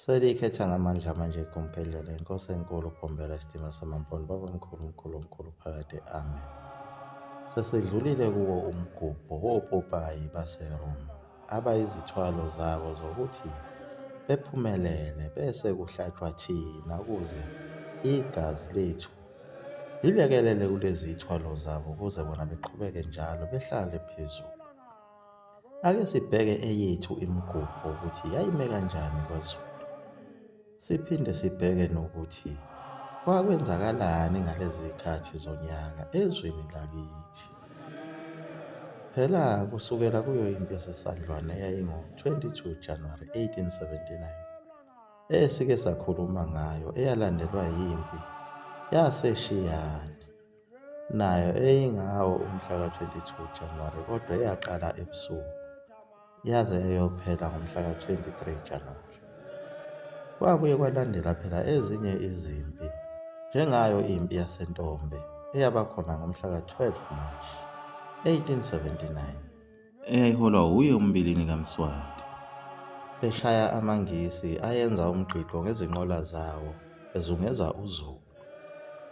Selikhetha ngamandla manje igumbhedlela inkosi enkulu ukubhombela isitima samampondo babamkhulu phakathi. Amen. Sesidlulile kuwo umgubho wopopayi baseRoma abayizithwalo zabo zokuthi bephumelele bese kuhlatshwa thina ukuze igazi lethu lilekelele kulezi zithwalo zabo ukuze bona beqhubeke njalo behlale phezulu. Ake sibheke eyethu imigubho ukuthi yayime kanjani kwaZulu. Siphinde sibheke nokuthi kwakwenzakalani ngalezi zikhathi zonyaka ezweni lakithi. Phela kusukela kuyo impi yasesandlwane eyayingo-22 January 1879 esike sakhuluma ngayo, eyalandelwa yimpi yaseshiyane nayo eyingawo umhlaka 22 January kodwa eyaqala ebusuku yaze yayophela ngomhlaka 23 January. Kwabuye kwalandela phela ezinye izimpi njengayo impi yaseNtombe eyabakhona ngomhlaka 12 March 1879 eyayiholwa uye umbilini kaMswati beshaya amaNgisi ayenza umgqiqo ngezinqola zawo bezungeza uZulu.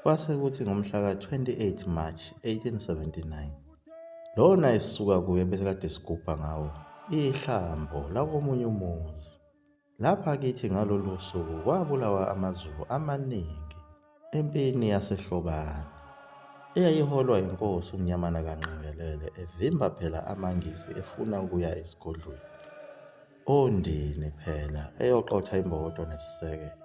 Kwase kuthi ngomhlaka 28 March 1879 lona esisuka kuye bese kade sigubha ngawo ihlambo lakomunye umuzi. Lapha kithi ngalolu suku kwabulawa amaZulu amaningi empini yaseHlobane eyayiholwa inkosi uMnyamana kaNgqengelele evimba phela amaNgisi efuna ukuya esigodlweni. Ondini phela eyoqotha imbokodo nesisekelo.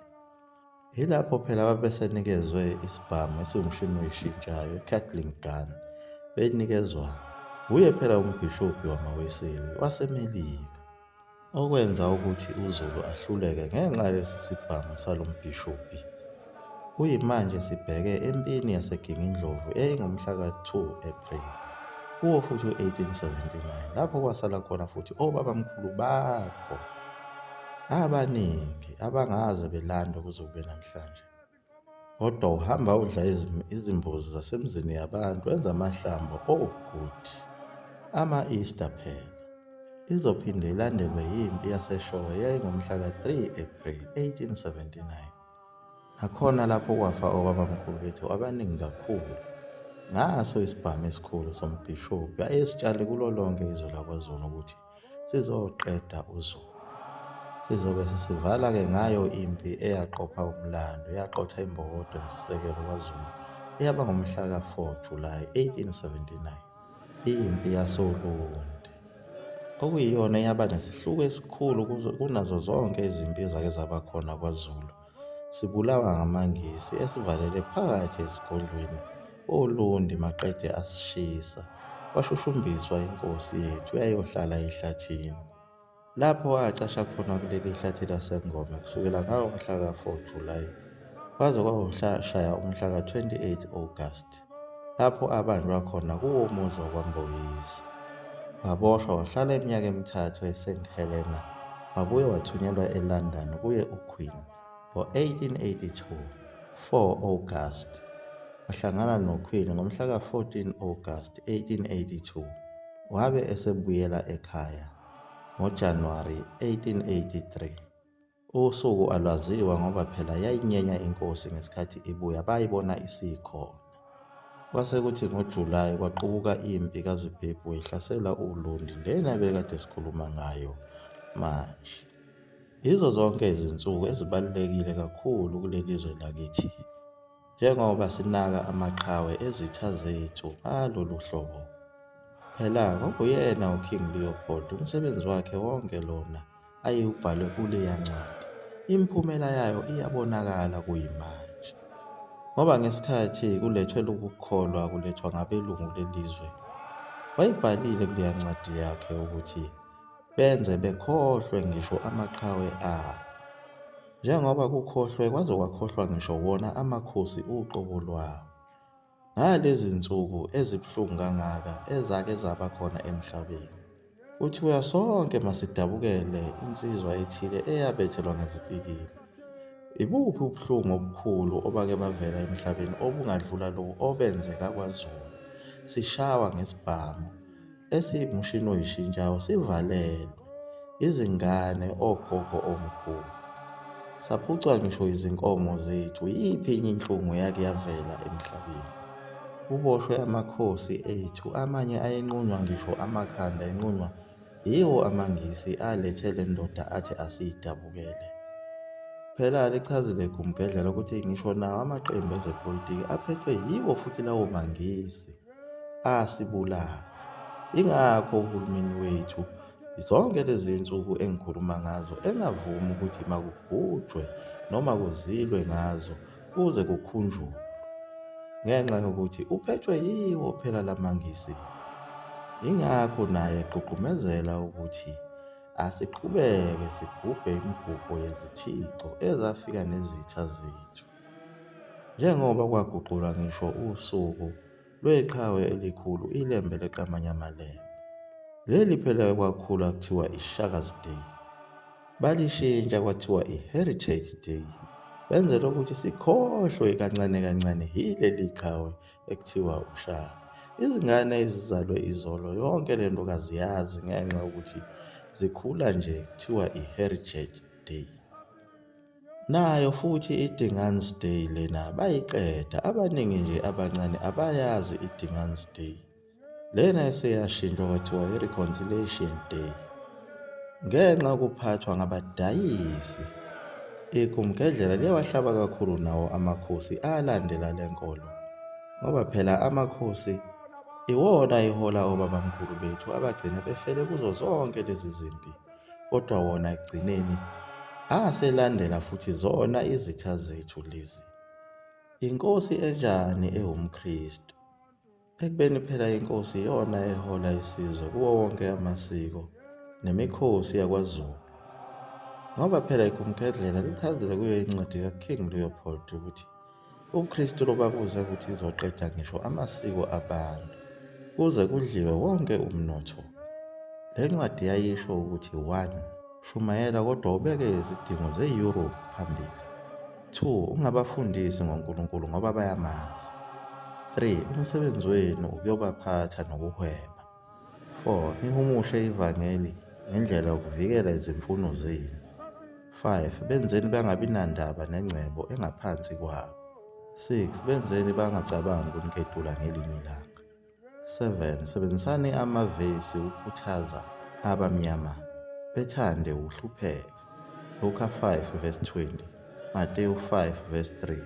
Yilapho phela babesenikezwe isibhamu esiwumshini oyishintshayo, i-Gatling gun, benikezwa uye phela umbhishobhi wamaweseli waseMelika, okwenza ukuthi uZulu ahluleke ngenxa yalesi sibhamu salo mbhishobhi. Kuyimanje sibheke empini yaseGingindlovu eyayingomhlaka 2 April kuwo futhi u-1879 lapho kwasala khona futhi obabamkhulu bakho abaningi abangaze belanda kuze kube namhlanje. Kodwa uhamba udla izimbuzi zasemzini yabantu enza amahlambo ogudi ama-Easter phela. Izophinde ilandelwe yimpi yaseshowe eyayingomhlaka 3 April 1879. Nakhona lapho kwafa obabamkhulu bethu abaningi kakhulu ngaso isibhamu esikhulu sombhishobhi ayesitshale kulo lonke izwe lakwaZulu ukuthi sizoqeda uZulu. Sizobe sesivala-ke ngayo impi eyaqopha umlando, yaqotha imbokodo nesisekelo kwaZulu eyaba ngomhlaka 4 July 1879, impi yasoLunde, okuyiyona eyaba nesihluku esikhulu kunazo zonke izimpi ezake zaba khona kwaZulu. Sibulawa ngamaNgisi esivalele phakathi esigodlweni oLundi maqede asishisa, kwashushumbiswa inkosi yethu yayohlala ehlathini. Lapho acasha khona kuleli hlathi laseNgome kusukela ngawo umhlaka 4 July kwaze kwayoshaya umhlaka 28 August lapho abanjwa khona kuwo umuzi wakwaMboyisi. Waboshwa wahlala iminyaka emithathu eSt Helena, wabuye wathunyelwa eLondon kuye uQueen ngo-1882 4 August. Wahlangana noQueen ngomhlaka 14 August 1882 wabe esebuyela ekhaya ngoJanuwari 1883. Usuku alwaziwa ngoba phela yayinyenya inkosi ngesikhathi ibuya bayibona isikhona. Kwase kuthi ngoJulayi kwaqubuka impi kaZibhebhu ihlasela uLundi lena bekade sikhuluma ngayo manje. Yizo zonke izinsuku ezibalulekile kakhulu kuleli zwe lakithi njengoba sinaka amaqhawe ezitha zethu ngalolu hlobo. Phela ngokuyena uKing Leopold umsebenzi wakhe wonke lona ayewubhalwe kuleya ncwadi. Imiphumela yayo iyabonakala kuyimanje. Ngoba ngesikhathi kulethwe lokukholwa kulethwa ngabelungu lelizwe, wayibhalile kuleya ncwadi yakhe ukuthi benze bekhohlwe ngisho amaqhawe abo. Njengoba kukhohlwe kwaze kwakhohlwa ngisho wona amakhosi uqobo lwawo. Ngalezi nsuku ezibuhlungu kangaka ezake zaba khona emhlabeni, kuthiwa sonke masidabukele insizwa ethile eyabethelwa ngezipikili. Ibuphi ubuhlungu obukhulu obake bavela emhlabeni obungadlula lobu obenzeka kwaZulu, sishawa ngesibhamu esiyumshini oyishintshayo sivalelwe izingane, ogogo, omkhulu. Saphucwa ngisho izinkomo zethu, yiphi enye inhlungu yake yavela emhlabeni. Kuboshwe amakhosi ethu, amanye ayenqunywa ngisho amakhanda enqunywa yiwo amangisi alethe le ndoda athi asiyidabukele. Phela lichazile kumgedlela ukuthi ngisho nawo amaqembu ezepolitiki aphethwe yiwo futhi lawo mangisi asibulala. Ingakho uhulumeni wethu zonke lezi zinsuku engikhuluma ngazo engavumi ukuthi makugujwe noma kuzilwe ngazo kuze kukhunjulwe, ngenxa yokuthi uphethwe yiwo phela lamangisi. Ingakho naye egqugqumezela ukuthi asiqhubeke sigubhe imigubho yezithixo ezafika nezitha zethu, njengoba kwaguqulwa ngisho usuku lweqhawe elikhulu, ilembe leqamanyamalembe. Leli phela kwakhula kuthiwa i-Shaka's Day, balishintsha kwathiwa i-Heritage Day, benzela ukuthi sikhohlwe kancane kancane yileli qhawe ekuthiwa ushaka. Izingane ezizalwe izolo yonke le nto kaziyazi ngenxa yokuthi zikhula nje kuthiwa i-Heritage Day. Nayo futhi i-Dingaan's Day lena bayiqeda, abaningi nje abancane abayazi i-Dingaan's Day. Lena eseyashintshwa kwathiwa i-Reconciliation Day ngenxa yokuphathwa ngabadayisi. Kumgedlela liyawahlaba kakhulu nawo amakhosi alandela lenkolo, ngoba phela amakhosi iwona ihola obabamkhulu bethu abagcina befele kuzo zonke lezi zimpi, kodwa wona ekugcineni aselandela futhi zona izitha zethu lezi. Inkosi enjani ewumKristu? Ekubeni phela inkosi iyona ehola isizwe kuwo wonke amasiko nemikhosi yakwaZulu, ngoba phela kumgedlela lichazile kuyo incwadi kaKing Leopold ukuthi uKristu lobabuza ukuthi izoqeda ngisho amasiko abantu kuze kudliwe wonke umnotho. Le ncwadi yayisho ukuthi 1. Shumayela kodwa ubeke izidingo ze-Europe phambili. 2. Ungabafundisi ngoNkulunkulu ngoba bayamazi. 3. Umsebenzi wenu ukuyobaphatha nokuhweba. 4. Nihumushe ivangeli ngendlela yokuvikela izimfuno zenu. 5. Benzeni bangabi nandaba nengcebo engaphansi kwabo. 6. Benzeni bangacabangi ukuniketula ngelinye ilanga. 7. Sebenzisani amavesi ukukhuthaza abamnyama bethande ukuhlupheka. Luka 5 verse 20, Mateyu 5 verse 3.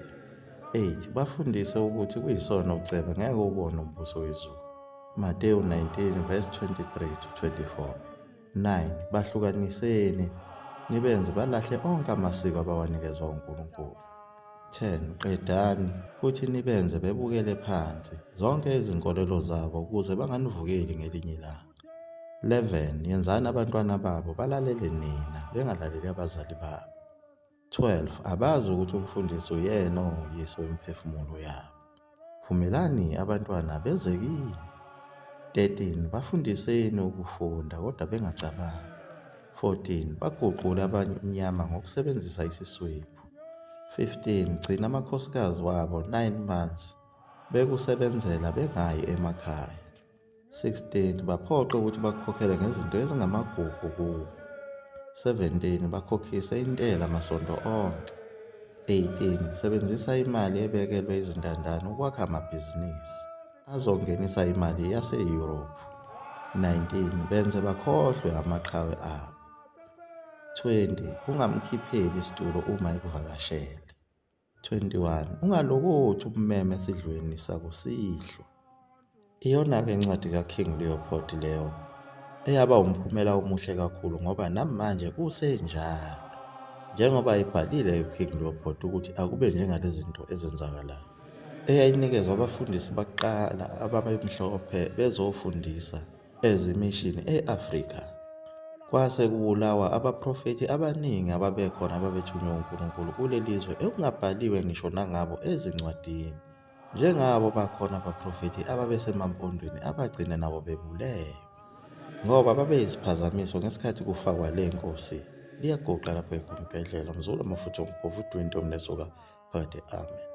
8. Bafundise ukuthi kuyisono uceba ngeke ubone umbuso wezulu. Mateyu 19 verse 23 to 24. 9. Bahlukaniseni nibenze balahle onke amasiko abawanikezwa uNkulunkulu. 10. Qedani futhi nibenze bebukele phansi zonke izinkolelo zabo ukuze banganivukeli ngelinye ilanga. 11. Yenzani abantwana babo balalele nina bengalaleli abazali babo. 12. Abazi ukuthi umfundisi uyena onguyise wemiphefumulo yabo. Vumelani abantwana beze kini. 13. Bafundiseni ukufunda kodwa bengacabangi. 14. Baguqule abamnyama ngokusebenzisa isiswephu. 15. Gcina amakhosikazi wabo 9 months bekusebenzela bengayi emakhaya. 16. Baphoqe ukuthi bakukhokhele ngezinto ezingamagugu kubo. 17. Bakhokhise intela amasonto onke. 18. Sebenzisa imali ebekelwe izintandane ukwakha amabhizinisi azongenisa imali yase-Europe. 19. Benze bakhohlwe amaqhawe abo. 20. Ungamkhipheli isitulo uma ekuvakashele. 21. Ungalokothi umeme esidlweni sakusihlwa. Iyona-ke incwadi kaKing Leopold leyo eyaba umphumela omuhle kakhulu, ngoba namanje kusenjalo njengoba ibhalile uKing Leopold ukuthi akube njengalezi zinto ezenzakalayo. Eyayinikezwa abafundisi bakuqala ababemhlophe bezofundisa ezimishini e-Afrika. Kwase kubulawa abaprofethi abaningi ababekhona ababethunywe uNkulunkulu kuleli zwe ekungabhaliwe ngisho nangabo ezincwadini. Njengabo bakhona abaprofethi ababesemampondweni abagcina nabo bebulewe ngoba babeyisiphazamiso ngesikhathi kufakwa le nkosi. Liyagoqa lapho ekumgedlela. Mzulu amafutha ompofu 20 omnesuka phakathi. Amen.